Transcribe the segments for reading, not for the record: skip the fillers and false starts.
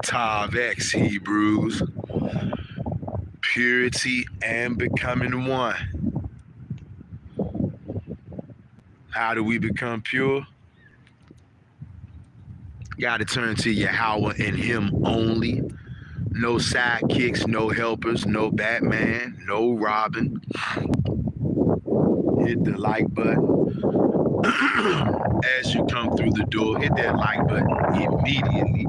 Tav X Hebrews, purity and becoming one. How do we become pure? Got to turn to Yahweh and Him only. No sidekicks, no helpers, no Batman, no Robin. Hit the like button. As you come through the door, hit that like button immediately.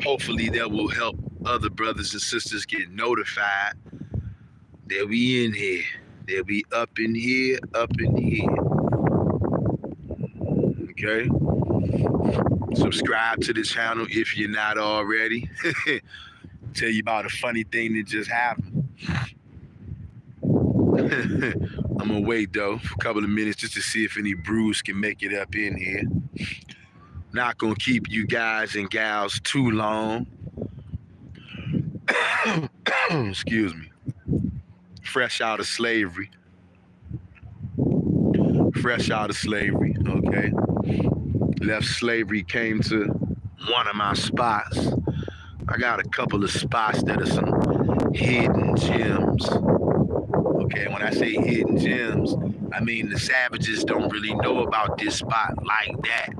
Hopefully that will help other brothers and sisters get notified that we in here. That we up in here, up in here. Okay? Subscribe to the channel if you're not already. Tell you about a funny thing that just happened. I'm gonna wait though for a couple of minutes just to see if any brews can make it up in here. Not gonna keep you guys and gals too long. Excuse me. Fresh out of slavery. Okay? Left slavery, came to one of my spots. I got a couple of spots that are some hidden gems. Okay, when I say hidden gems, I mean the savages don't really know about this spot like that.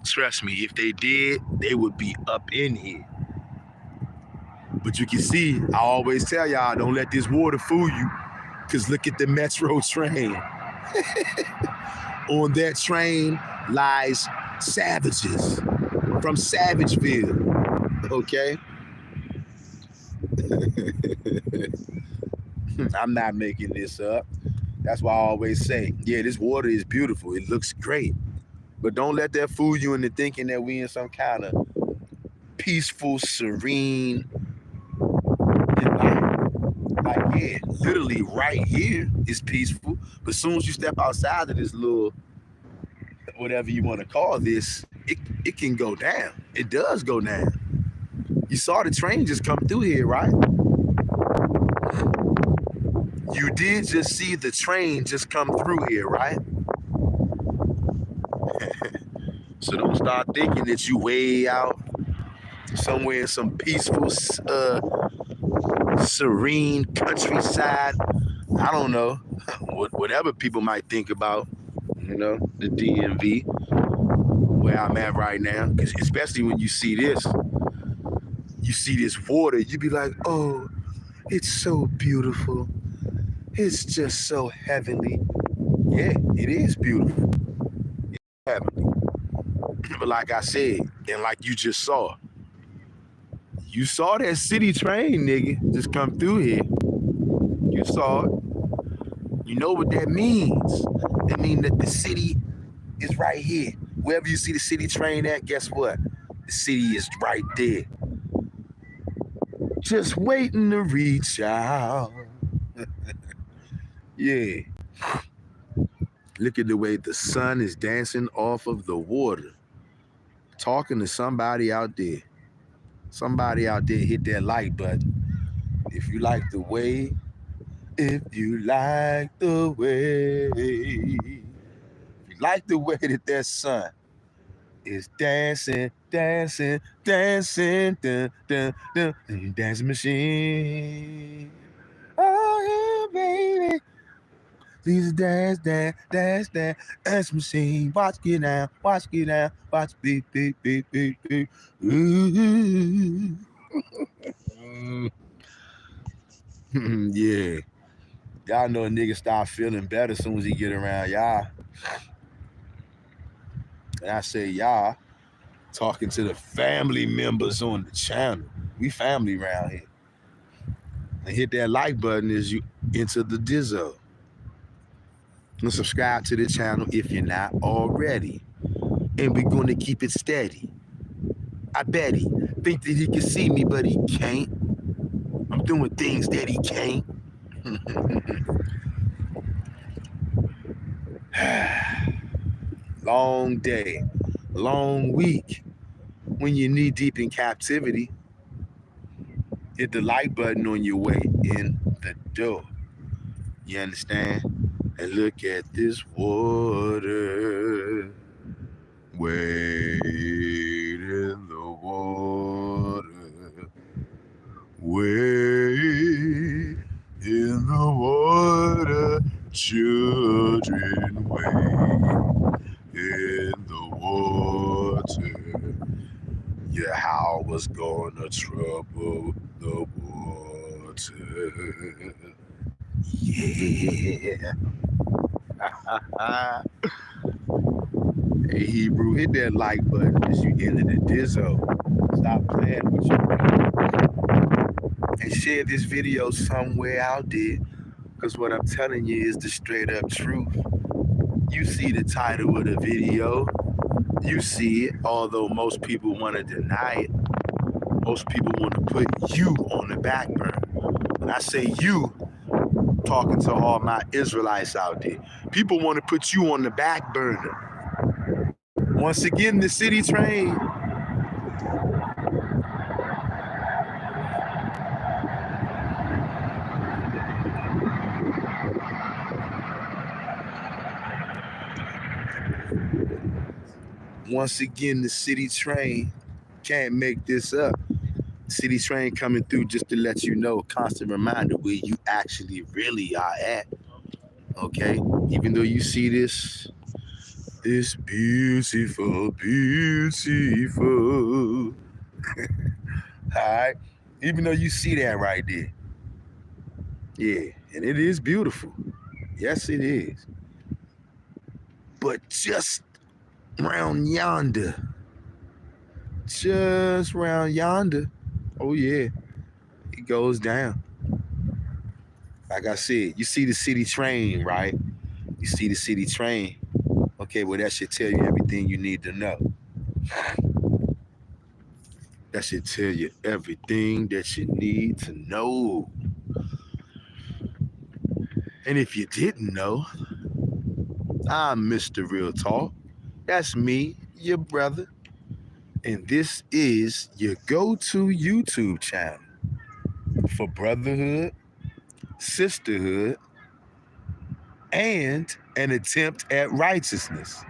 Trust me, if they did, they would be up in here. But you can see, I always tell y'all, don't let this water fool you, because look at the metro train. On that train lies savages from Savageville, okay? I'm not making this up. That's why I always say, yeah, this water is beautiful. It looks great. But don't let that fool you into thinking that we in some kind of peaceful, serene environment. Like, yeah, literally right here is peaceful. But as soon as you step outside of this little, whatever you want to call this, it can go down. It does go down. You saw the train just come through here, right? You did just see the train just come through here, right? So don't start thinking that you way out somewhere in some peaceful, serene countryside. I don't know. Whatever people might think about, you know, the DMV, where I'm at right now. Because especially when you see this water, you be like, oh, it's so beautiful. It's just so heavenly. Yeah, it is beautiful. It's heavenly. But like I said, and like you just saw, you saw that city train, nigga, just come through here. You saw it. You know what that means. That means that the city is right here. Wherever you see the city train at, guess what? The city is right there. Just waiting to reach out. Yeah. Look at the way the sun is dancing off of the water. Talking to somebody out there. Somebody out there, hit that like button. If you like the way, that sun is dancing, dancing, dancing, dun, dun, dun, dancing machine. Oh yeah, baby. Please dance, dance, dance, dance, dance machine. Watch it now, watch it now, watch beep, beep, beep, beep, beep. Ooh. Yeah. Y'all know a nigga start feeling better as soon as he get around y'all. And I say y'all, talking to the family members on the channel. We family around here. And hit that like button as you enter the Dizzo. And subscribe to the channel if you're not already. And we're going to keep it steady. I bet he think that he can see me, but he can't. I'm doing things that he can't. Long day, long week. when you're knee deep in captivity, hit the like button on your way in the door. You understand? And look at this water. Wade in the water. Wade in the water. Children, wade in the water. Yeah, how was gonna trouble the water? Yeah. Hey, Hebrew, hit that like button as you enter the Dizzo. Stop playing with you, and share this video somewhere out there. Because what I'm telling you is the straight up truth. You see the title of the video. You see it, although most people want to deny it. Most people want to put you on the back burner. When I say you, talking to all my Israelites out there, people want to put you on the back burner. Once again, the city train. Once again, the city train. Can't make this up. City train coming through just to let you know, constant reminder where you actually really are at. Okay? Even though you see this beautiful, beautiful. Alright? Even though you see that right there. Yeah, and it is beautiful. Yes, it is. But just round yonder, just round yonder, oh yeah, it goes down. Like I said, you see the city train, right? You see the city train. Okay, well, that should tell you everything you need to know. That should tell you everything that you need to know. And if you didn't know, I'm Mr. Real Talk. That's me, your brother. And this is your go-to YouTube channel for brotherhood, sisterhood, and an attempt at righteousness.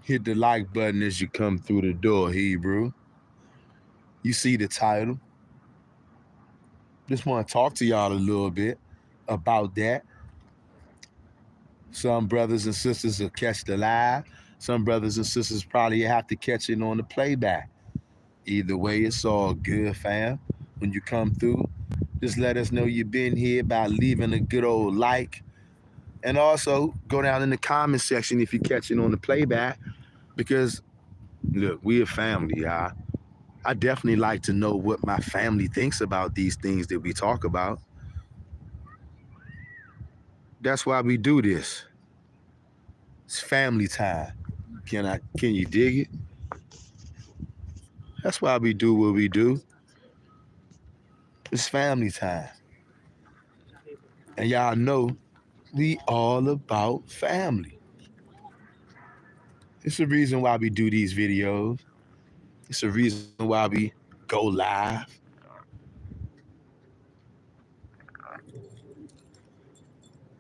Hit the like button as you come through the door, Hebrew. You see the title. Just want to talk to y'all a little bit about that. Some brothers and sisters will catch the live. Some brothers and sisters probably have to catch it on the playback. Either way, it's all good, fam. When you come through, just let us know you've been here by leaving a good old like. And also, go down in the comment section if you catch it on the playback. Because, look, we a family, y'all. I definitely like to know what my family thinks about these things that we talk about. That's why we do this. It's family time. Can you dig it? That's why we do what we do. It's family time. And y'all know we all about family. It's the reason why we do these videos. It's the reason why we go live.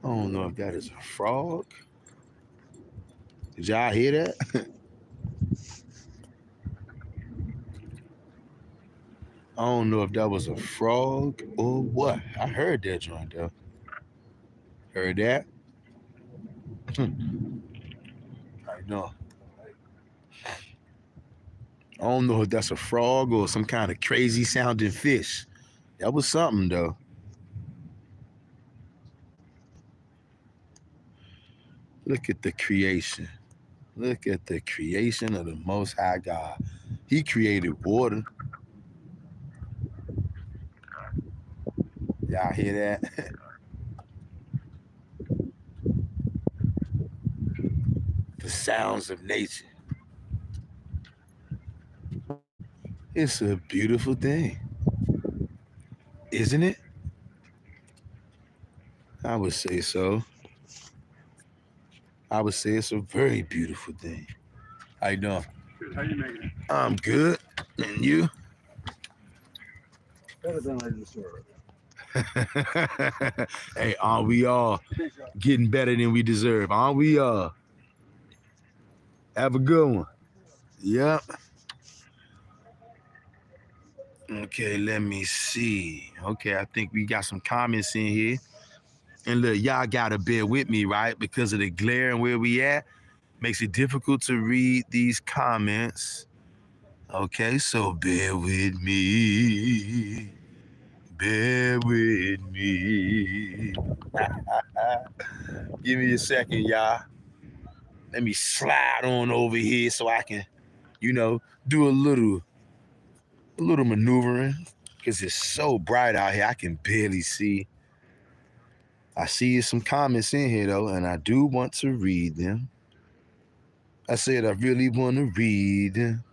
I don't know if that is a frog. Did y'all hear that? I don't know if that was a frog or what. I heard that joint though. Heard that? I know. I don't know if that's a frog or some kind of crazy sounding fish. That was something though. Look at the creation. Look at the creation of the Most High God. He created water. Y'all hear that? sounds of nature. It's a beautiful thing, isn't it? I would say so. I would say it's a very beautiful thing. How you doing? Good. How you making it? I'm good. And you? Better than I deserve. Hey, aren't we all getting better than we deserve? Aren't we all? Have a good one. Yep. Okay, let me see. Okay, I think we got some comments in here. And look, y'all gotta bear with me, right? Because of the glare and where we at, makes it difficult to read these comments. Okay, so bear with me. Bear with me. Give me a second, y'all. Let me slide on over here so I can, do a little maneuvering. Because it's so bright out here, I can barely see. I see some comments in here though, and I do want to read them. I said I really want to read them.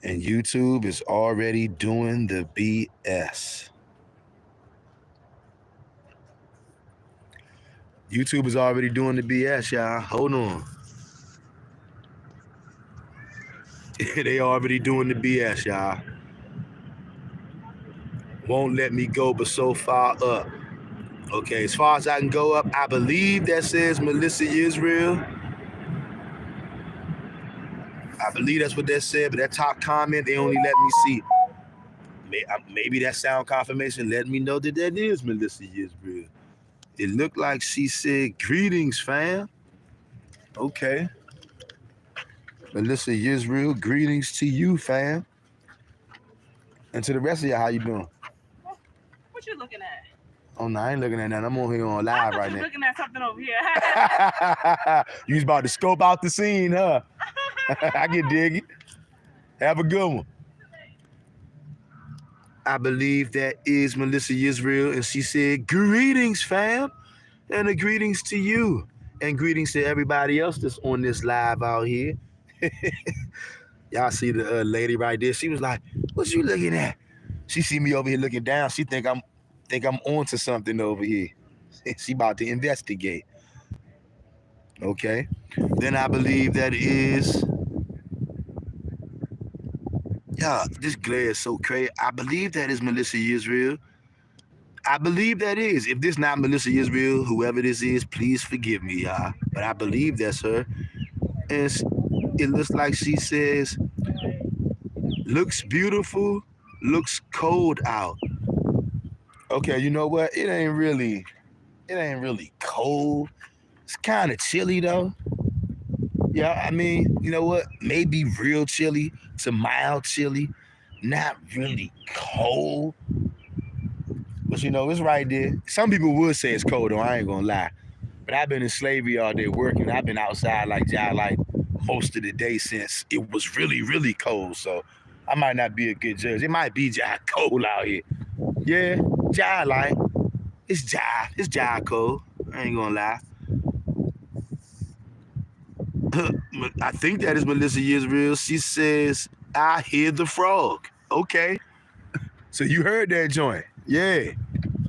And YouTube is already doing the BS. YouTube is already doing the BS, y'all. Hold on. They already doing the BS, y'all. Won't let me go but so far up. Okay, as far as I can go up, I believe that says Melissa Israel. I believe that's what that said, but that top comment, they only let me see. Maybe that sound confirmation let me know that is Melissa Israel. It looked like she said, greetings, fam. Okay. Melissa Israel, greetings to you, fam. And to the rest of y'all, how you doing? What you looking at? Oh, no, I ain't looking at that. I'm on here on live right now. Looking at something over here. You was about to scope out the scene, huh? I get diggy. Have a good one. I believe that is Melissa Israel, and she said, greetings, fam, and a greetings to you, and greetings to everybody else that's on this live out here. Y'all see the lady right there? She was like, what you looking at? She see me over here looking down. She think I'm onto something over here. She about to investigate. Okay. Then I believe that is, this glare is so crazy. I believe that is Melissa Israel. I believe that is. If this not Melissa Israel, whoever this is, please forgive me, y'all. But I believe that's her. And it looks like she says, looks beautiful, looks cold out. Okay, you know what? It ain't really cold. It's kind of chilly though. Yeah, I mean, you know what? Maybe real chilly to mild chilly. Not really cold. But it's right there. Some people would say it's cold though, I ain't gonna lie. But I've been in slavery all day working. I've been outside like most of the day since it was really, really cold. So I might not be a good judge. It might be cold out here. Yeah, it's cold. I ain't gonna lie. I think that is Melissa Israel. She says, I hear the frog. Okay. So you heard that joint. Yeah.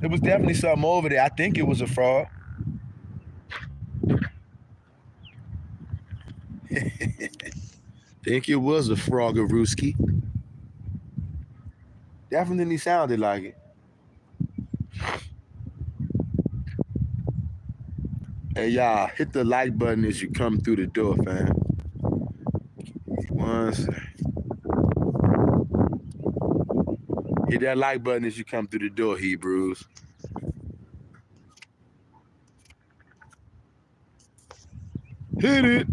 It was definitely something over there. I think it was a frog. Think it was a frog-a-rooski. Definitely sounded like it. Hey, y'all, hit the like button as you come through the door, fam. One second. Hit that like button as you come through the door, Hebrews. Hit it.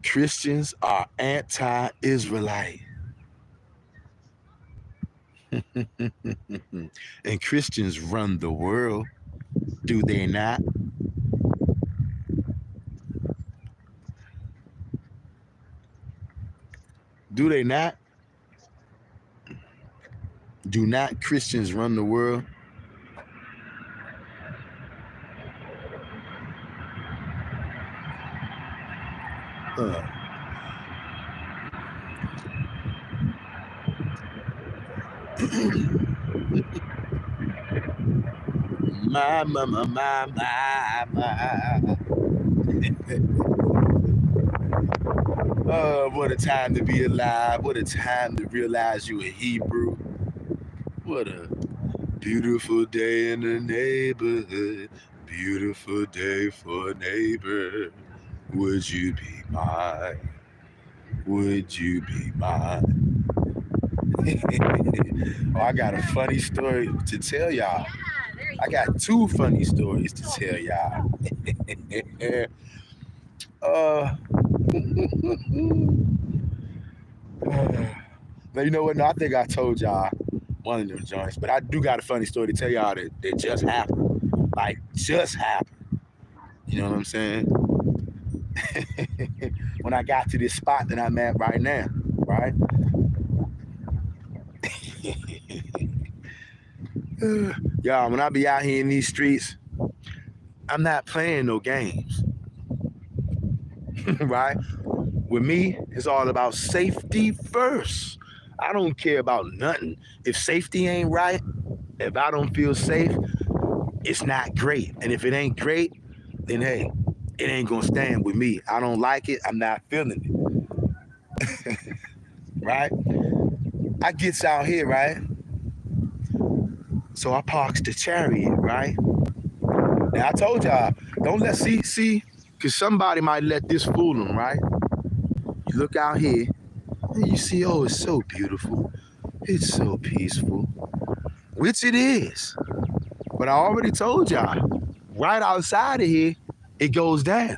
Christians are anti-Israelite. And Christians run the world, do they not? Do they not? Do not Christians run the world? Uh, my. What a time to be alive. What a time to realize you a Hebrew. What a beautiful day in the neighborhood. Beautiful day for a neighbor. Would you be mine? Would you be mine? Oh, I got a funny story to tell y'all. I got two funny stories to tell y'all. uh, now, you know what? No, I think I told y'all one of them joints, but I do got a funny story to tell y'all that just happened. Like, just happened. You know what I'm saying? When I got to this spot that I'm at right now, right? Y'all, when I be out here in these streets, I'm not playing no games, right? With me, it's all about safety first. I don't care about nothing. If safety ain't right, if I don't feel safe, it's not great. And if it ain't great, then hey, it ain't gonna stand with me. I don't like it. I'm not feeling it. Right? I gets out here, right? So I parks the chariot, right? Now I told y'all, don't let see, cause somebody might let this fool them, right? You look out here and you see, oh, it's so beautiful. It's so peaceful. Which it is. But I already told y'all, right outside of here, it goes down.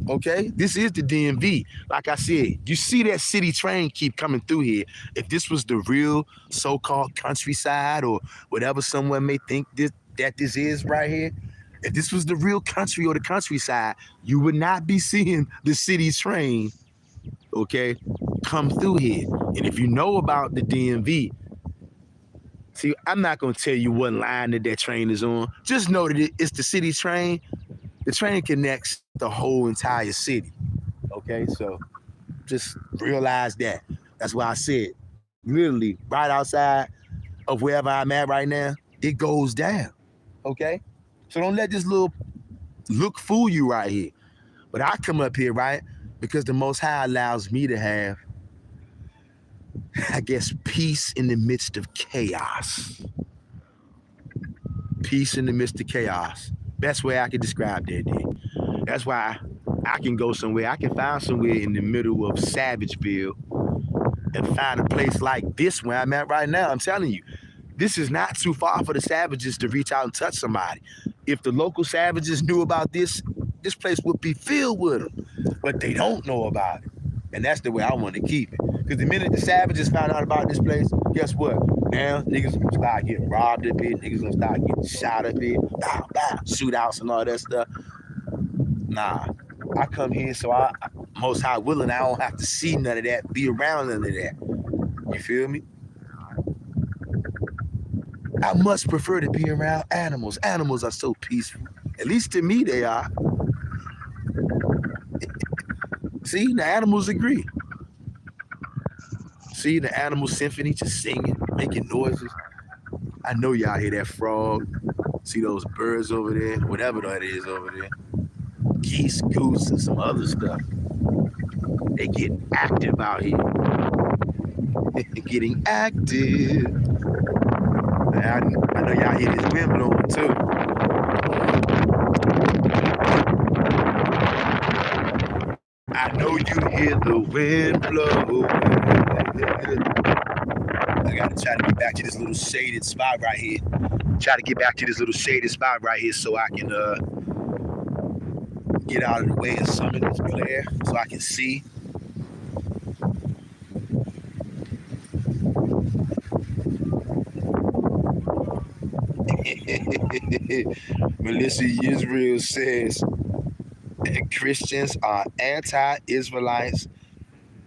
Okay? This is the DMV. Like I said, you see that city train keep coming through here. If this was the real so-called countryside or whatever someone may think that this is right here, if this was the real country or the countryside, you would not be seeing the city train, okay, come through here. And if you know about the DMV, see, I'm not going to tell you what line that train is on. Just know that it's the city train. The train connects the whole entire city. Okay, so just realize that. That's why I said, literally, right outside of wherever I'm at right now, it goes down. Okay? So don't let this little look fool you right here. But I come up here, right? Because the Most High allows me to have, I guess, peace in the midst of chaos. Peace in the midst of chaos. Best way I can describe that, dude. That's why I can go somewhere. I can find somewhere in the middle of Savageville and find a place like this where I'm at right now. I'm telling you, this is not too far for the savages to reach out and touch somebody. If the local savages knew about this, this place would be filled with them. But they don't know about it. And that's the way I want to keep it. Because the minute the savages found out about this place, guess what? Now niggas gonna start getting robbed up here. Niggas gonna start getting shot up here. Bow, bow, shootouts and all that stuff. Nah, I come here so I Most High willing, I don't have to see none of that, be around none of that. You feel me? I much prefer to be around animals. Animals are so peaceful. At least to me, they are. See, the animals agree. See the animal symphony just singing, making noises. I know y'all hear that frog. See those birds over there, whatever that is over there. Geese, goose, and some other stuff. They getting active out here. Getting active. I know y'all hear this wind blowing too. I know you hear the wind blow. I gotta try to get back to this little shaded spot right here. Try to get back to this little shaded spot right here so I can get out of the way of some of this glare so I can see. Melissa Israel says Christians are anti-Israelites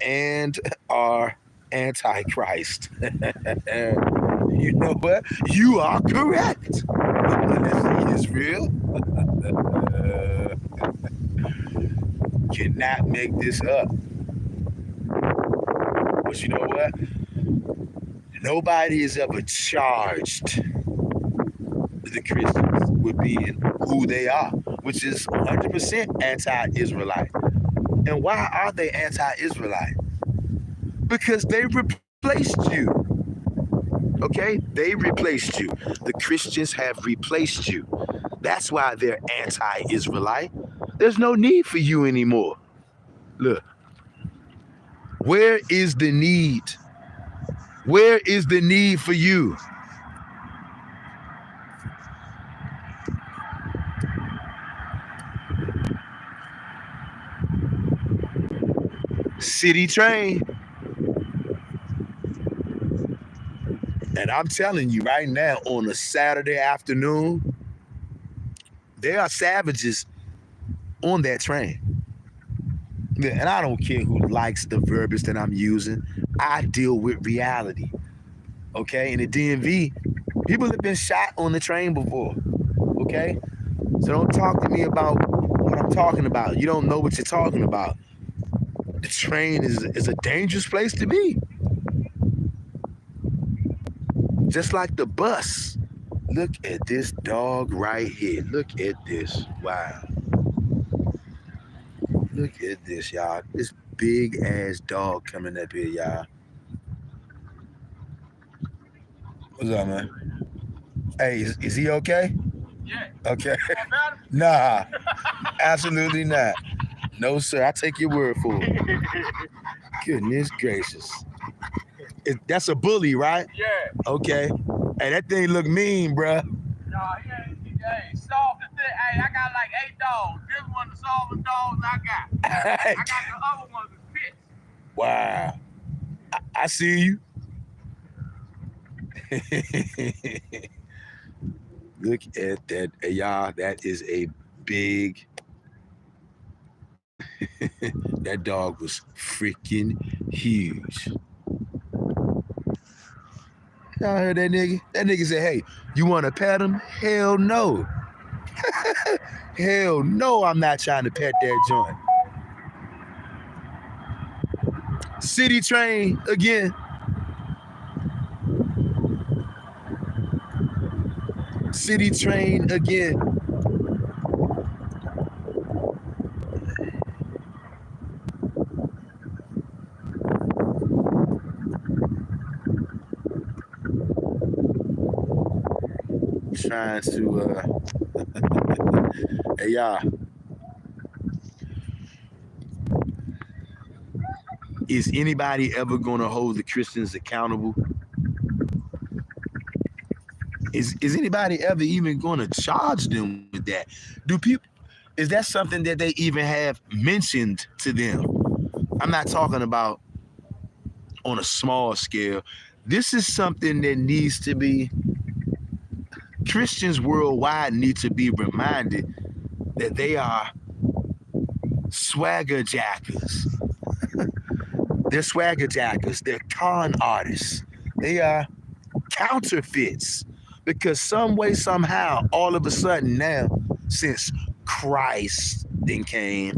and are antichrist. You know what? You are correct. Melissa Israel. cannot make this up. But you know what? Nobody is ever charged the Christians with being who they are, which is 100% anti-Israelite. And why are they anti-Israelite? Because they replaced you. Okay? They replaced you. The Christians have replaced you. That's why they're anti-Israelite. There's no need for you anymore. Look, where is the need? Where is the need for you? City train. And I'm telling you right now, on a Saturday afternoon, there are savages on that train. Yeah, and I don't care who likes the verbiage that I'm using. I deal with reality. Okay? In the DMV, people have been shot on the train before. Okay? So don't talk to me about what I'm talking about. You don't know what you're talking about. The train is a dangerous place to be. Just like the bus. Look at this dog right here. Look at this. Wow. Look at this, y'all. This big ass dog coming up here, y'all. What's up, man? Hey, is he okay? Yeah. Okay. Nah, absolutely not. No, sir. I take your word for it. Goodness gracious. That's a bully, right? Yeah. Okay. Hey, that thing look mean, bruh. No, hey, soft and thick. Hey, I got like 8 dogs. This one the softest dogs I got. I got the other ones that's pits. Wow. I see you. Look at that. Hey, y'all, that is a big. That dog was freaking huge. Y'all heard that nigga? That nigga said, hey, you want to pet him? Hell no. Hell no, I'm not trying to pet that joint. City train again. City train again. Trying to hey y'all, is anybody ever gonna hold the Christians accountable? Is anybody ever even gonna charge them with that? Do people, is that something that they even have mentioned to them? I'm not talking about on a small scale. This is something that needs to be, Christians worldwide need to be reminded that they are swagger jackers. They're swagger jackers. They're con artists. They are counterfeits. Because some way, somehow, all of a sudden now, since Christ then came,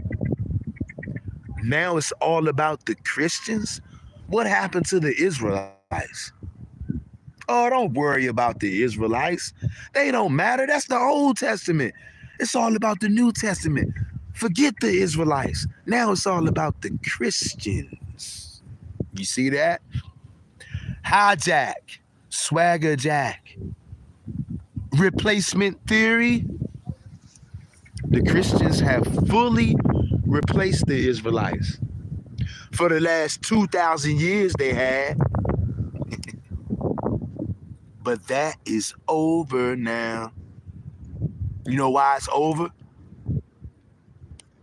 now it's all about the Christians. What happened to the Israelites? Oh, don't worry about the Israelites. They don't matter. That's the Old Testament. It's all about the New Testament. Forget the Israelites. Now it's all about the Christians. You see that? Hijack, swagger jack, replacement theory. The Christians have fully replaced the Israelites. For the last 2,000 years they had. But that is over now. You know why it's over?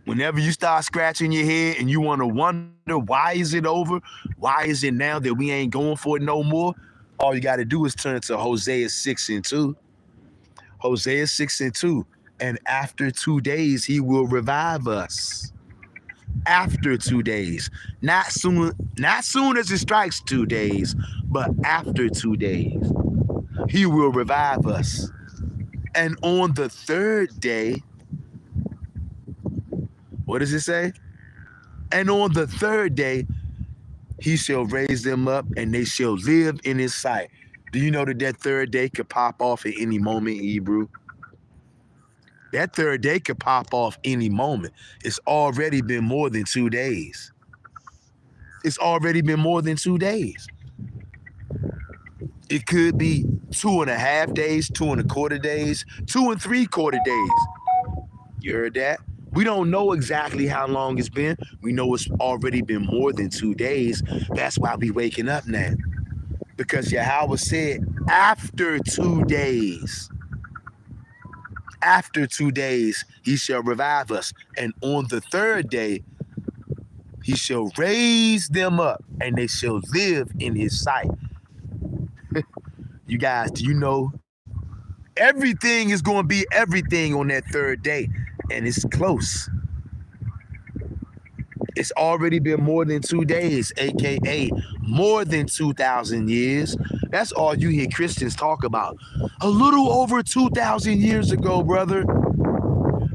Whenever you start scratching your head and you want to wonder why is it over? Why is it now that we ain't going for it no more? All you got to do is turn to Hosea 6:2. Hosea 6:2. And after 2 days, he will revive us. After 2 days. Not soon as it strikes 2 days, but after 2 days. He will revive us. And on the third day, what does it say? And on the third day, he shall raise them up and they shall live in his sight. Do you know that that third day could pop off at any moment, Hebrew? That third day could pop off any moment. It's already been more than 2 days. It's already been more than 2 days. It could be 2.5 days, 2.25 days, 2.75 days. You heard that? We don't know exactly how long it's been. We know it's already been more than 2 days. That's why we waking up now. Because Yahweh said, after 2 days, he shall revive us. And on the third day, he shall raise them up and they shall live in his sight. You guys, do you know everything is going to be everything on that third day? And it's close. It's already been more than 2 days, aka more than 2,000 years. That's all you hear Christians talk about. A little over 2,000 years ago, brother.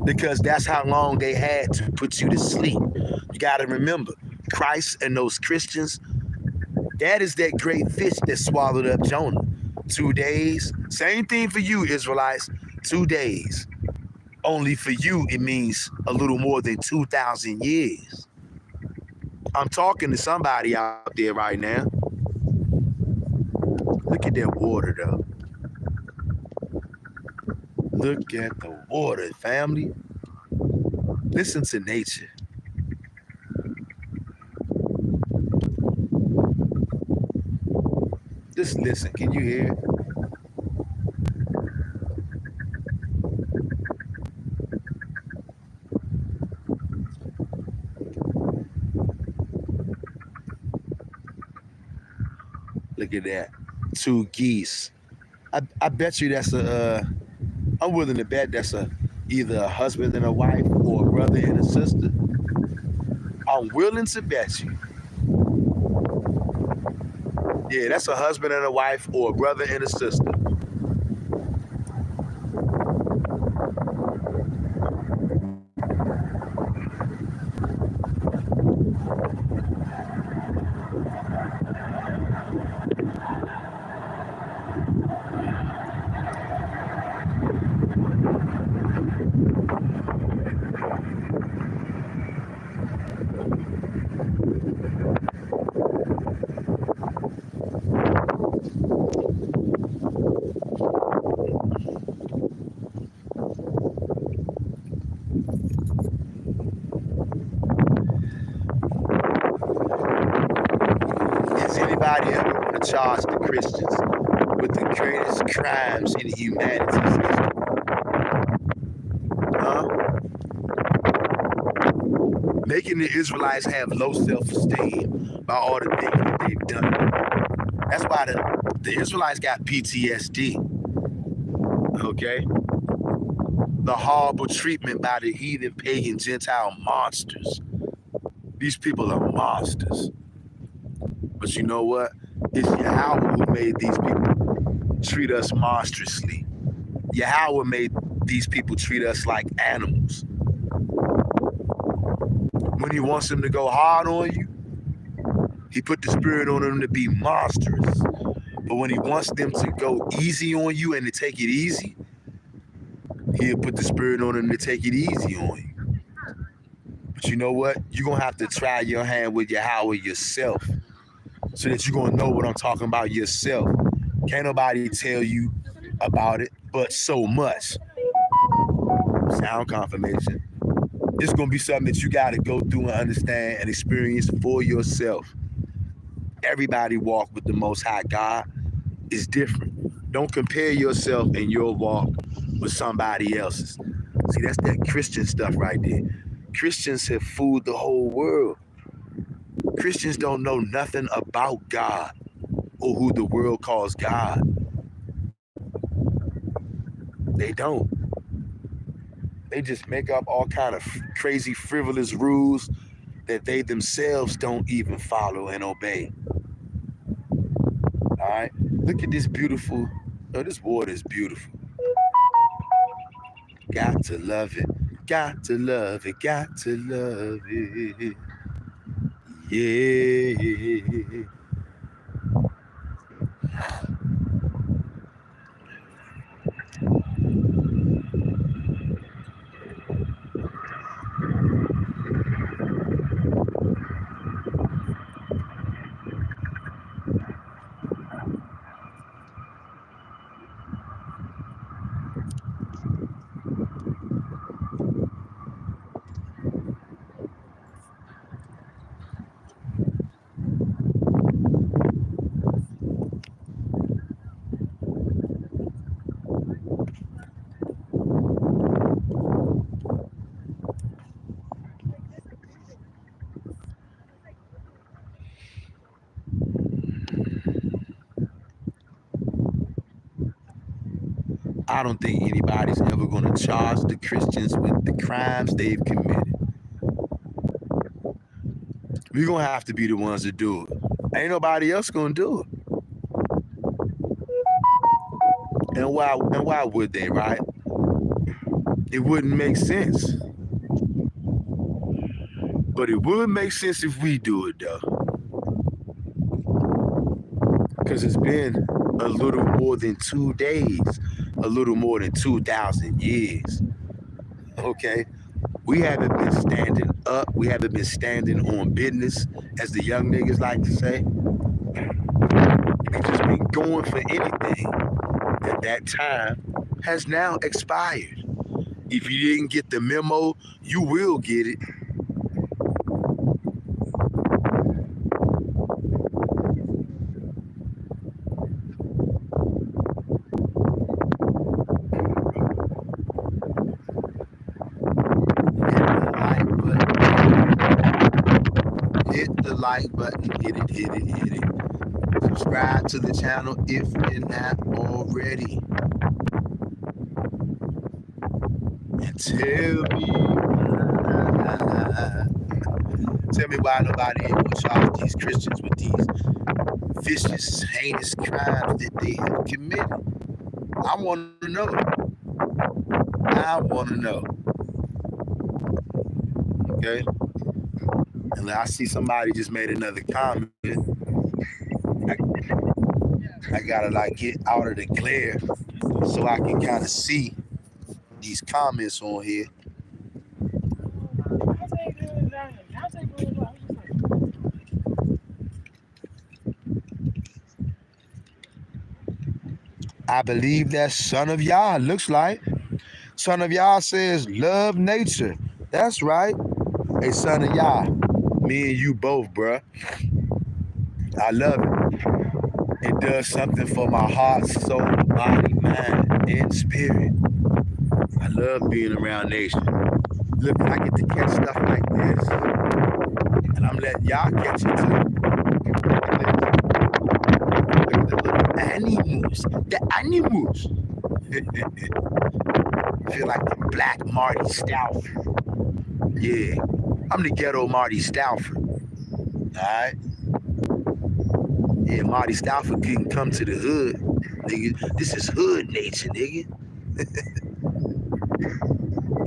Because that's how long they had to put you to sleep. You got to remember, Christ and those Christians, that is that great fish that swallowed up Jonah. 2 days. Same thing for you, Israelites. 2 days. Only for you, it means a little more than 2,000 years. I'm talking to somebody out there right now. Look at that water, though. Look at the water, family. Listen to nature. Just listen. Can you hear it? Look at that. 2 geese. I bet you that's I'm willing to bet that's either a husband and a wife or a brother and a sister. I'm willing to bet you. Yeah, that's a husband and a wife or a brother and a sister. Is anybody ever want to charge the Christians with the greatest crimes in humanity's history? Huh? Making the Israelites have low self-esteem by all the things that they've done. That's why the Israelites got PTSD. Okay? The horrible treatment by the heathen, pagan, Gentile monsters. These people are monsters. But you know what? It's Yahweh who made these people treat us monstrously. Yahweh made these people treat us like animals. When he wants them to go hard on you, he put the spirit on them to be monstrous. But when he wants them to go easy on you and to take it easy, he'll put the spirit on them to take it easy on you. But you know what? You're going to have to try your hand with Yahweh yourself so that you're going to know what I'm talking about yourself. Can't nobody tell you about it but so much. Sound confirmation. It's going to be something that you got to go through and understand and experience for yourself. Everybody walk with the Most High God is different. Don't compare yourself and your walk with somebody else's. See, that's that Christian stuff right there. Christians have fooled the whole world. Christians don't know nothing about God or who the world calls God. They don't. They just make up all kind of crazy, frivolous rules that they themselves don't even follow and obey. All right? Look at this beautiful, this water is beautiful. Got to love it. Got to love it. Got to love it. Yeah. I don't think anybody's ever going to charge the Christians with the crimes they've committed. We're going to have to be the ones to do it. Ain't nobody else going to do it. And why would they, right? It wouldn't make sense. But it would make sense if we do it, though. Because it's been a little more than 2 days, a little more than 2,000 years. Okay? We haven't been standing up. We haven't been standing on business, as the young niggas like to say. We've just been going for anything. And that time has now expired. If you didn't get the memo, you will get it. Hit the like button, hit it. Subscribe to the channel if you're not already. And tell me why nobody ain't gonna charge these Christians with these vicious, heinous crimes that they have committed. I want to know. Okay? And I see somebody just made another comment. I gotta like get out of the glare so I can kind of see these comments on here. I believe that Son of Yah looks like. Son of Yah says, love nature. That's right. Hey, Son of Yah, me and you both, bruh. I love it. It does something for my heart, soul, body, mind, and spirit. I love being around nature. Look, I get to catch stuff like this. And I'm letting y'all catch it too. Look at the little animals. The animals. I feel like the black Marty Stauffer. Yeah, I'm the ghetto Marty Stauffer. Alright? Yeah, Marty Stauffer couldn't come to the hood. Nigga, this is hood nature, nigga.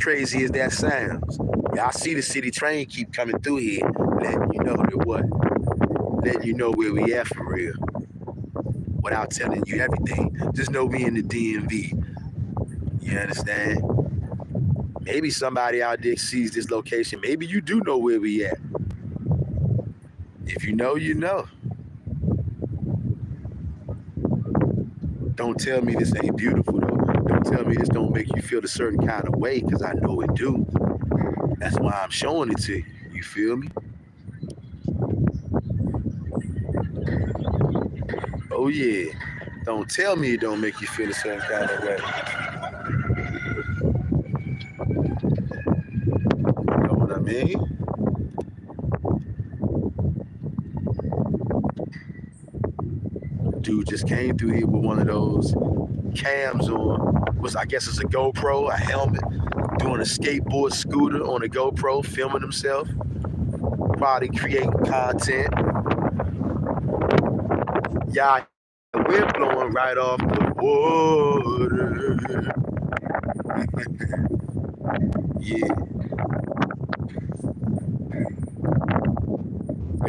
Crazy as that sounds. Y'all see the city train keep coming through here, letting you know that what? Letting you know where we at for real. Without telling you everything. Just know we in the DMV. You understand? Maybe somebody out there sees this location. Maybe you do know where we at. If you know, you know. Don't tell me this ain't beautiful, though. Don't tell me this don't make you feel a certain kind of way, because I know it do. That's why I'm showing it to you. You feel me? Oh, yeah. Don't tell me it don't make you feel a certain kind of way. You know what I mean? Dude just came through here with one of those cams on. I guess it's a GoPro, a helmet, doing a skateboard scooter on a GoPro, filming himself, probably creating content. Yeah, we're blowing right off the water. Yeah.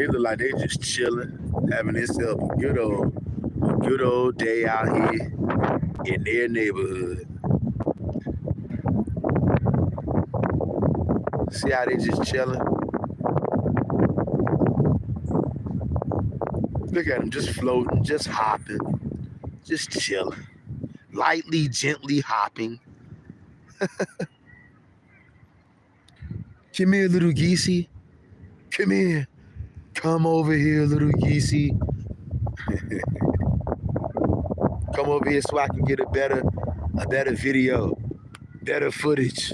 They look like they just chilling, having themselves a good old day out here in their neighborhood. See how they just chilling? Look at them just floating, just hopping, just chilling, lightly, gently hopping. Come here, little geesey. Come here. Come over here, little geesey. Come over here so I can get a better video, better footage.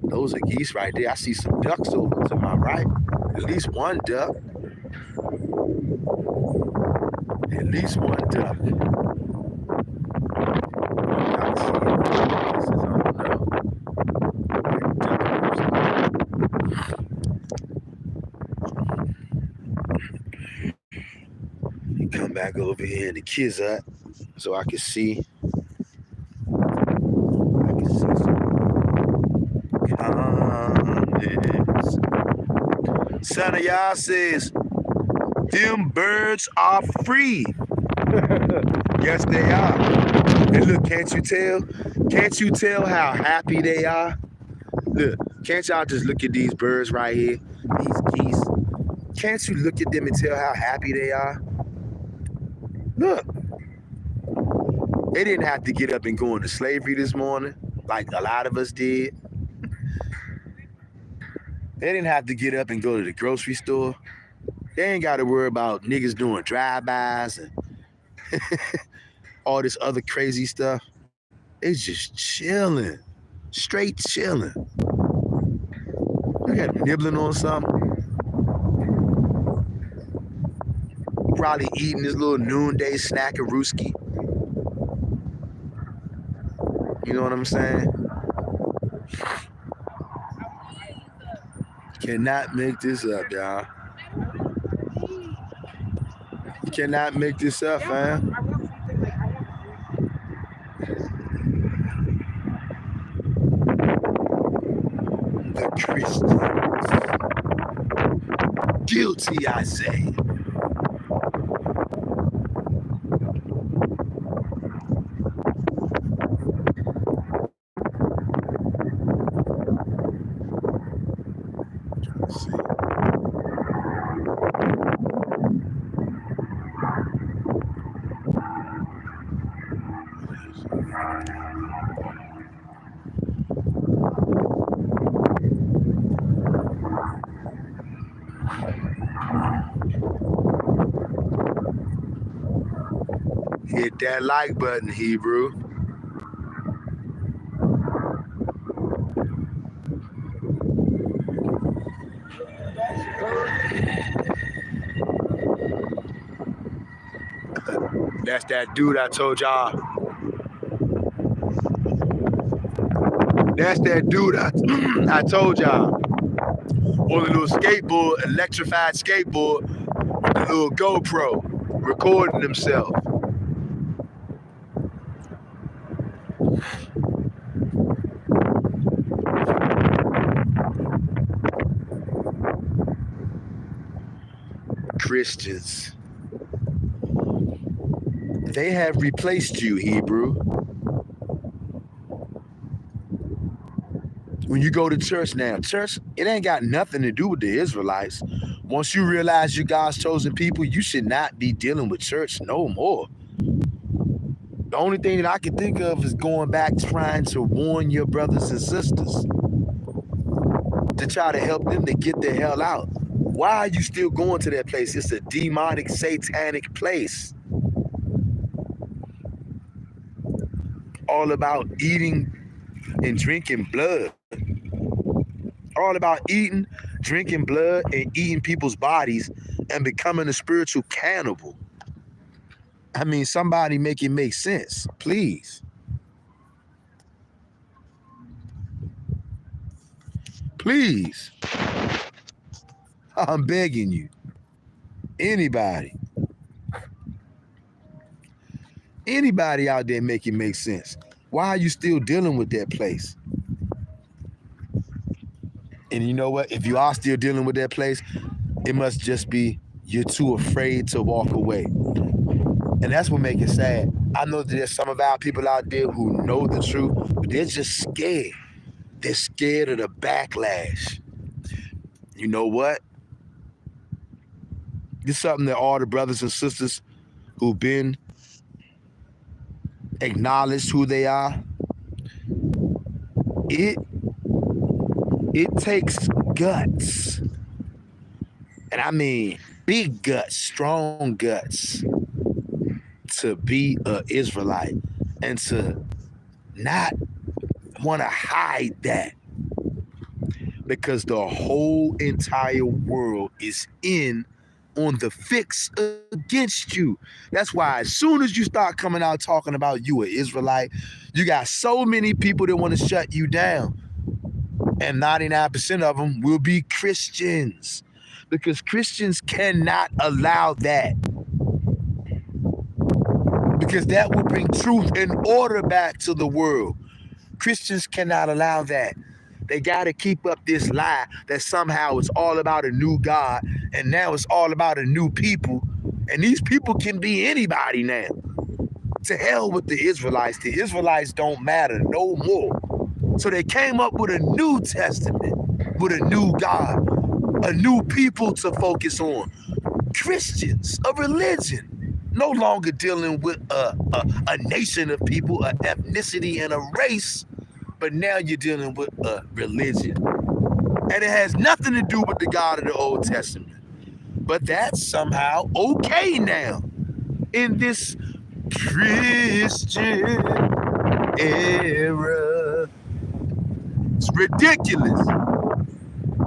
Those are geese right there. I see some ducks over to my right. At least one duck. At least one duck. I come back over here in the kids hut so I can see. Son of Yah says, them birds are free. Yes, they are. And look, can't you tell? Can't you tell how happy they are? Look, can't y'all just look at these birds right here? These geese. Can't you look at them and tell how happy they are? Look. They didn't have to get up and go into slavery this morning like a lot of us did. They didn't have to get up and go to the grocery store. They ain't got to worry about niggas doing drive-bys and all this other crazy stuff. They just chilling, straight chilling. Look at them nibbling on something. Probably eating this little noonday snack-a-rooski. You know what I'm saying? Cannot make this up, y'all. You cannot make this up, fam. The Christians. Guilty, I say. Hit that like button, Hebrew. That's that dude I told y'all. That's that dude I told y'all. On a little skateboard, electrified skateboard, with a little GoPro, recording himself. Christians. They have replaced you, Hebrew. When you go to church now, church, it ain't got nothing to do with the Israelites. Once you realize you're God's chosen people, you should not be dealing with church no more. The only thing that I can think of is going back trying to warn your brothers and sisters to try to help them to get the hell out. Why are you still going to that place? It's a demonic, satanic place. All about eating and drinking blood. All about eating, drinking blood, and eating people's bodies and becoming a spiritual cannibal. I mean, somebody make it make sense, please. Please. I'm begging you. Anybody out there make it make sense. Why are you still dealing with that place? And you know what? If you are still dealing with that place, It must just be you're too afraid to walk away. And that's what makes it sad. I know that there's some of our people out there who know the truth, but they're just scared. They're scared of the backlash. You know what? This is something that all the brothers and sisters who've been acknowledged who they are. It takes guts. And I mean big guts, strong guts to be an Israelite and to not want to hide that, because the whole entire world is in on the fix against you. That's why as soon as you start coming out talking about you an Israelite, you got so many people that want to shut you down. And 99% of them will be Christians, because Christians cannot allow that, because that will bring truth and order back to the world. Christians cannot allow that. They got to keep up this lie that somehow it's all about a new God and now it's all about a new people. And these people can be anybody now. To hell with the Israelites. The Israelites don't matter no more. So they came up with a New Testament, with a new God, a new people to focus on. Christians, a religion, no longer dealing with a nation of people, an ethnicity and a race, but now you're dealing with a religion. And it has nothing to do with the God of the Old Testament. But that's somehow okay now in this Christian era. It's ridiculous.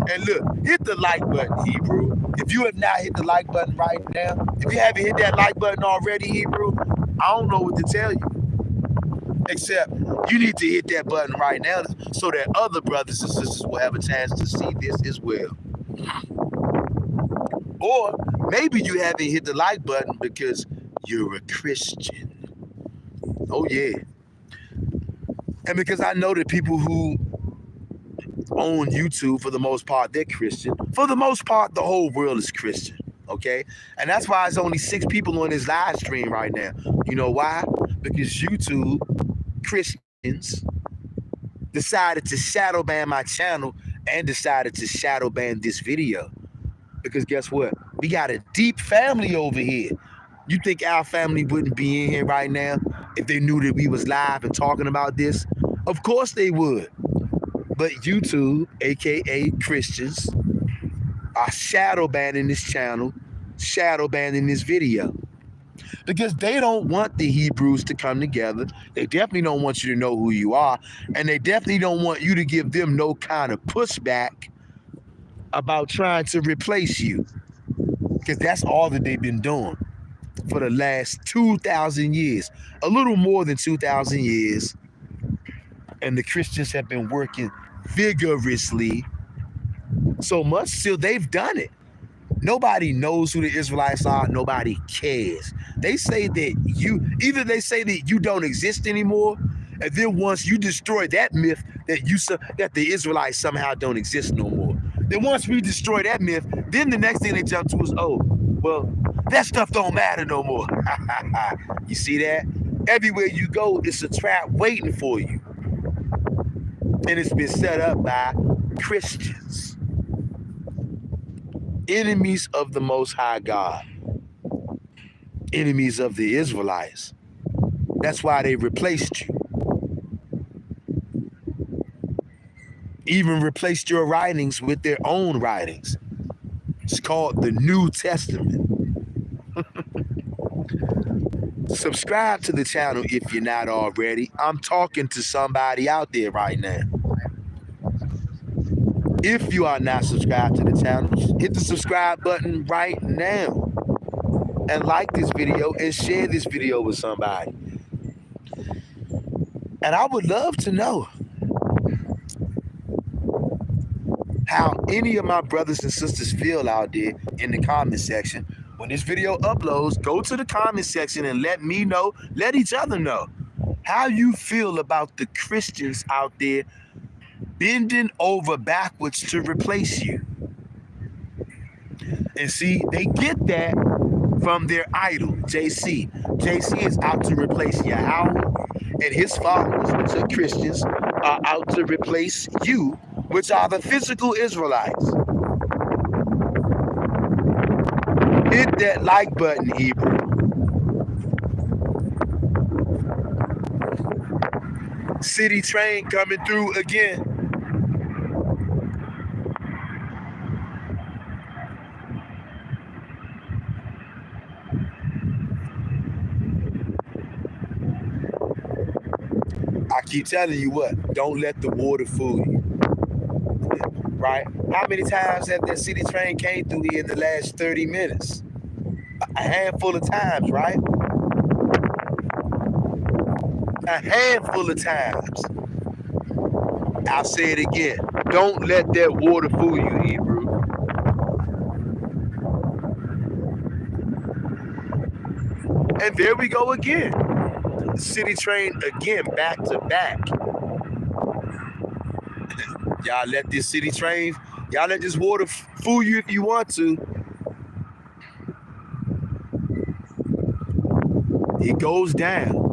And look, hit the like button, Hebrew. If you have not hit the like button right now, if you haven't hit that like button already, Hebrew, I don't know what to tell you. Except you need to hit that button right now so that other brothers and sisters will have a chance to see this as well. Or maybe you haven't hit the like button because you're a Christian. Oh, yeah. And because I know that people who on YouTube, for the most part, they're Christian. For the most part, the whole world is Christian, okay? And that's why there's only 6 people on this live stream right now. You know why? Because YouTube Christians decided to shadow ban my channel and decided to shadow ban this video. Because guess what? We got a deep family over here. You think our family wouldn't be in here right now if they knew that we was live and talking about this? Of course they would. But YouTube, aka Christians, are shadow banning this channel, shadow banning this video. Because they don't want the Hebrews to come together. They definitely don't want you to know who you are. And they definitely don't want you to give them no kind of pushback about trying to replace you. Because that's all that they've been doing for the last 2,000 years. A little more than 2,000 years. And the Christians have been working vigorously so much till they've done it. Nobody knows who the Israelites are. Nobody cares. They say that either they say that you don't exist anymore, and then once you destroy that myth that the Israelites somehow don't exist no more. Then once we destroy that myth, then the next thing they jump to is, oh, well, that stuff don't matter no more. You see that? Everywhere you go, it's a trap waiting for you. And it's been set up by Christians. Enemies of the Most High God. Enemies of the Israelites. That's why they replaced you. Even replaced your writings with their own writings. It's called the New Testament. Subscribe to the channel if you're not already. I'm talking to somebody out there right now. If you are not subscribed to the channel, hit the subscribe button right now. And like this video and share this video with somebody. And I would love to know how any of my brothers and sisters feel out there in the comment section. When this video uploads, go to the comment section and let me know, let each other know how you feel about the Christians out there bending over backwards to replace you. And see, they get that from their idol, JC. JC is out to replace Yahweh, and his followers, which are Christians, are out to replace you, which are the physical Israelites. Hit that like button, Hebrew. City train coming through again. I keep telling you what, don't let the water fool you. Right? How many times have that city train came through here in the last 30 minutes? A handful of times, right? A handful of times. I'll say it again. Don't let that water fool you, Hebrew. And there we go again. City train again, back to back. Y'all let this city train, y'all let this water fool you if you want to. It goes down.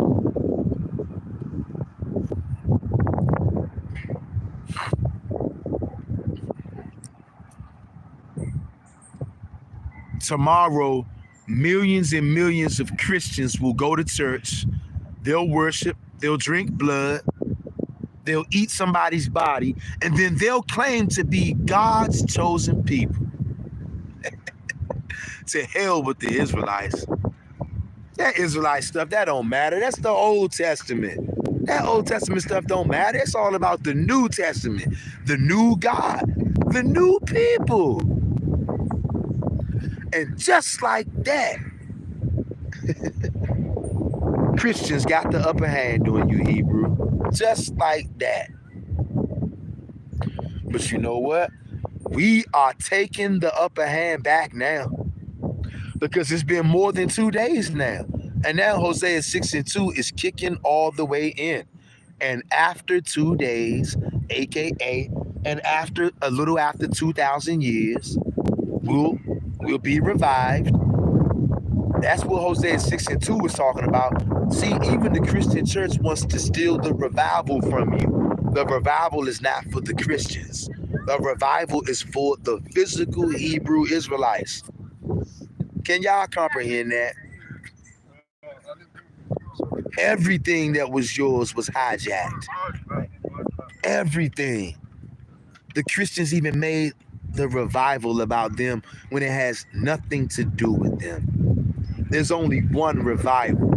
Tomorrow, millions and millions of Christians will go to church. They'll worship. They'll drink blood. They'll eat somebody's body. And then they'll claim to be God's chosen people. To hell with the Israelites. That Israelite stuff, that don't matter. That's the Old Testament. That Old Testament stuff don't matter. It's all about the New Testament. The new God. The new people. And just like that, Christians got the upper hand on you, Hebrew. Just like that. But you know what? We are taking the upper hand back now. Because it's been more than 2 days now. And now Hosea 6:2 is kicking all the way in. And after 2 days, aka, and after a little after 2,000 years, we'll be revived. That's what Hosea 6:2 was talking about. See, even the Christian church wants to steal the revival from you. The revival is not for the Christians. The revival is for the physical Hebrew Israelites. Can y'all comprehend that? Everything that was yours was hijacked. Everything. The Christians even made the revival about them when it has nothing to do with them. There's only one revival.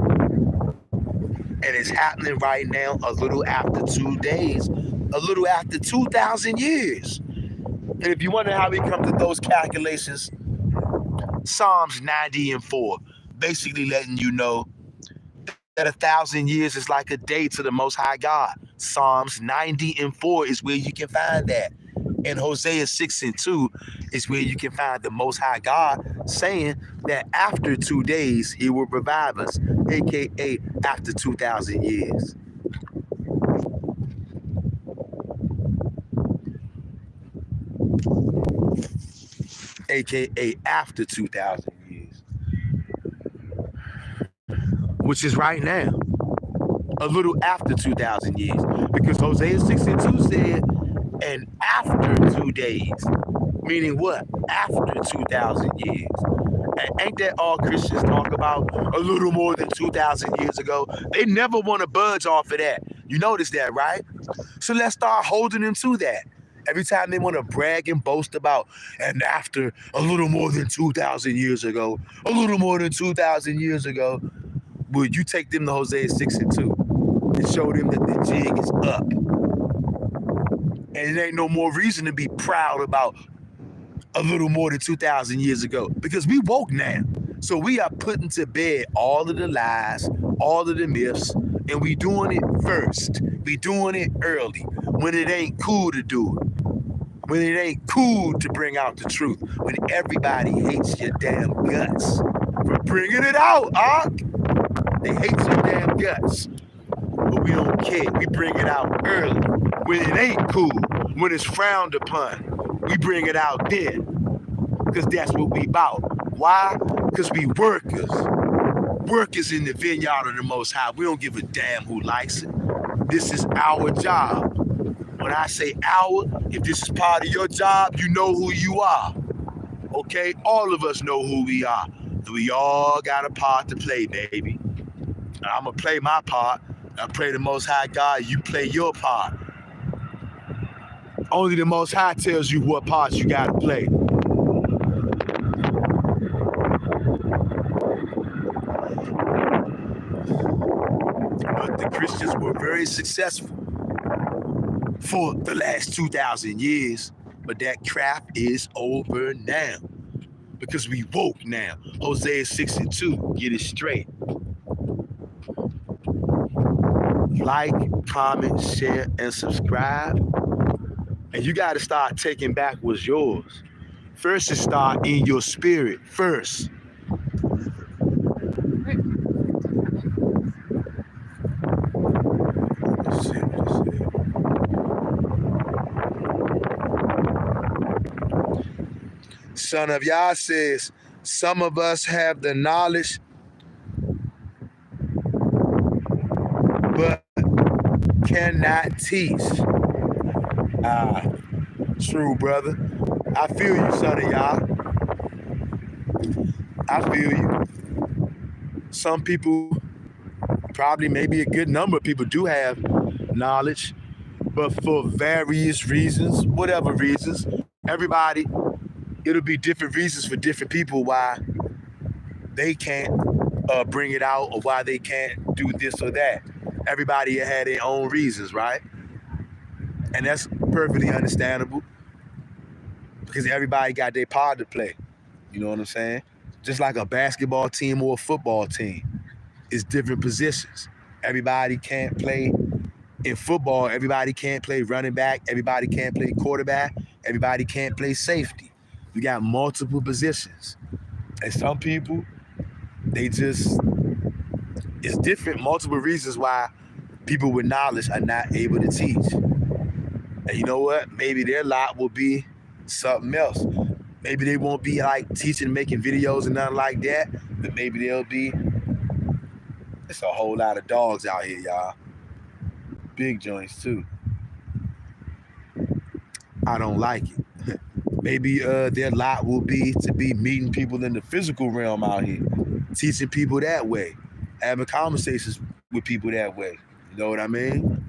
And it's happening right now a little after 2 days, a little after 2,000 years. And if you wonder how we come to those calculations, Psalms 90:4, basically letting you know that 1,000 years is like a day to the Most High God. Psalms 90:4 is where you can find that. And Hosea 6:2 is where you can find the Most High God saying that after 2 days, he will revive us, aka after 2,000 years. AKA after 2,000 years. Which is right now. A little after 2,000 years. Because Hosea 6:2 said, and after 2 days. Meaning what? After 2,000 years. And ain't that all Christians talk about? A little more than 2,000 years ago. They never want to budge off of that. You notice that, right? So let's start holding them to that. Every time they want to brag and boast about, and after a little more than 2,000 years ago, a little more than 2,000 years ago, would you take them to Hosea 6:2 and show them that the jig is up? And it ain't no more reason to be proud about a little more than 2,000 years ago, because we woke now. So we are putting to bed all of the lies, all of the myths, and we doing it first. We doing it early, when it ain't cool to do it. When it ain't cool to bring out the truth. When everybody hates your damn guts for bringing it out, Ark. They hate your damn guts. But we don't care. We bring it out early. When it ain't cool, when it's frowned upon, we bring it out then. because that's what we about. Why? Because we workers. Workers in the vineyard of the Most High. We don't give a damn who likes it. This is our job. When I say our, if this is part of your job, you know who you are. Okay? All of us know who we are. We all got a part to play, baby. And I'm going to play my part. I pray the Most High God, you play your part. Only the Most High tells you what parts you got to play. But the Christians were very successful for the last 2,000 years. But that crap is over now. Because we woke now. Hosea 6:2. Get it straight. Like, comment, share, and subscribe. And you got to start taking back what's yours. First, it start in your spirit. First. Son of Yah says, some of us have the knowledge, but cannot teach. True, brother. I feel you, son of Yah. I feel you. Some people, probably maybe a good number of people do have knowledge, but for various reasons, whatever reasons, everybody, it'll be different reasons for different people why they can't bring it out or why they can't do this or that. Everybody had their own reasons, right? And that's perfectly understandable because everybody got their part to play. You know what I'm saying? Just like a basketball team or a football team. It's different positions. Everybody can't play in football. Everybody can't play running back. Everybody can't play quarterback. Everybody can't play safety. You got multiple positions. And some people, it's different, multiple reasons why people with knowledge are not able to teach. And you know what? Maybe their lot will be something else. Maybe they won't be like teaching, making videos and nothing like that, but maybe they'll be, it's a whole lot of dogs out here, y'all. Big joints too. I don't like it. Maybe their lot will be to be meeting people in the physical realm out here, teaching people that way, having conversations with people that way. You know what I mean?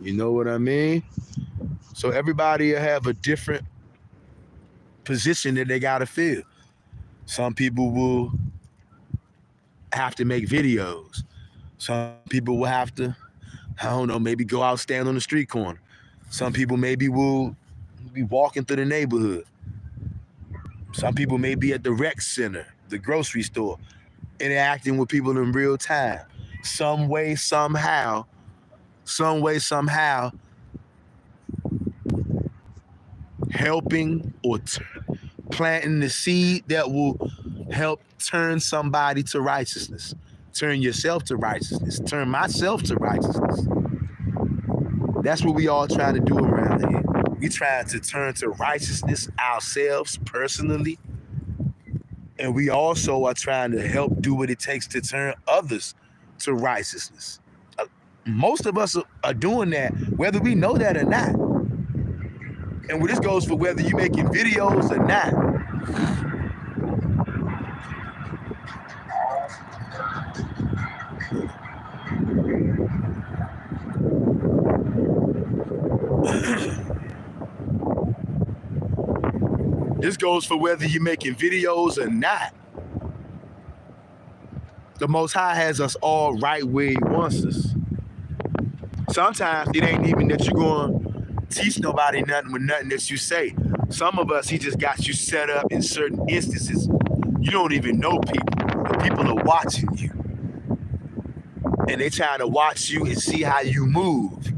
You know what I mean? So everybody have a different position that they gotta fill. Some people will have to make videos. Some people will have to, I don't know, maybe go out, stand on the street corner. Some people maybe will be walking through the neighborhood. Some people may be at the rec center, the grocery store, interacting with people in real time. Some way, somehow, helping or planting the seed that will help turn somebody to righteousness. Turn yourself to righteousness. Turn myself to righteousness. That's what we all trying to do around here. We trying to turn to righteousness ourselves personally. And we also are trying to help do what it takes to turn others to righteousness. Most of us are doing that, whether we know that or not. And this goes for whether you're making videos or not. This goes for whether you're making videos or not. The Most High has us all right where He wants us. Sometimes it ain't even that you're going to teach nobody nothing with nothing that you say. Some of us, He just got you set up in certain instances. You don't even know people, but people are watching you. And they trying to watch you and see how you move.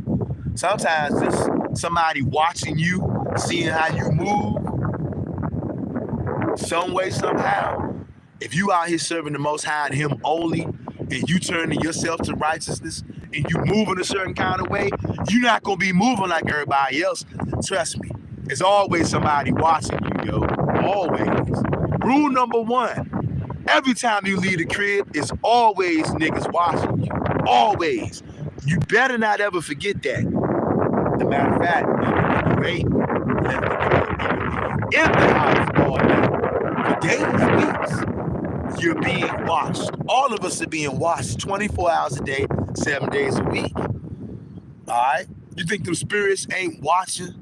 Sometimes just somebody watching you, seeing how you move, some way, somehow. If you out here serving the Most High and Him only, and you turning yourself to righteousness and you moving a certain kind of way, you're not gonna be moving like everybody else. Trust me, there's always somebody watching you, yo. Always. Rule number one, every time you leave the crib, it's always niggas watching you. Always. You better not ever forget that. As a matter of fact, even when you ain't left the crib, even when you in the house all day, for days, weeks, you're being watched. All of us are being watched 24 hours a day, 7 days a week. All right? You think them spirits ain't watching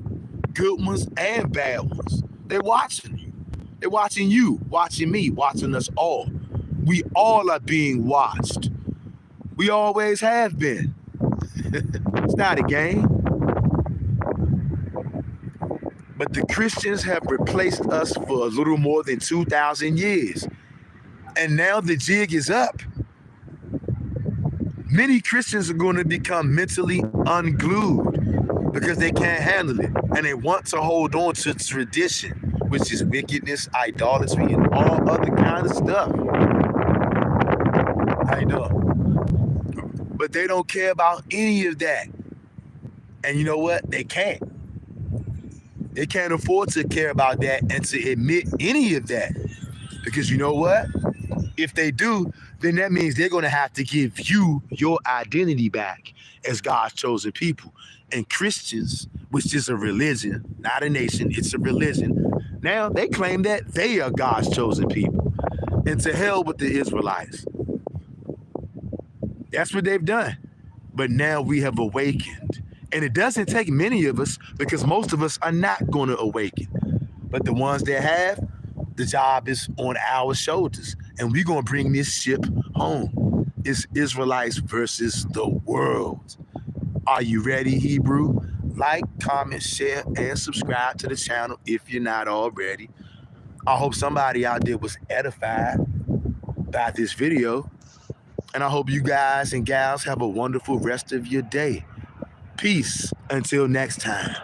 good ones and bad ones? They're watching you. They're watching you, watching me, watching us all. We all are being watched. We always have been. It's not a game. But the Christians have replaced us for a little more than 2,000 years. And now the jig is up. Many Christians are going to become mentally unglued because they can't handle it. And they want to hold on to tradition, which is wickedness, idolatry, and all other kind of stuff. I know. But they don't care about any of that. And you know what? They can't. They can't afford to care about that and to admit any of that. Because you know what? If they do, then that means they're going to have to give you your identity back as God's chosen people. And Christians, which is a religion, not a nation, it's a religion. Now they claim that they are God's chosen people. And to hell with the Israelites. That's what they've done. But now we have awakened. And it doesn't take many of us because most of us are not going to awaken. But the ones that have, the job is on our shoulders. And we're going to bring this ship home. It's Israelites versus the world. Are you ready, Hebrew? Like, comment, share, and subscribe to the channel if you're not already. I hope somebody out there was edified by this video. And I hope you guys and gals have a wonderful rest of your day. Peace until next time.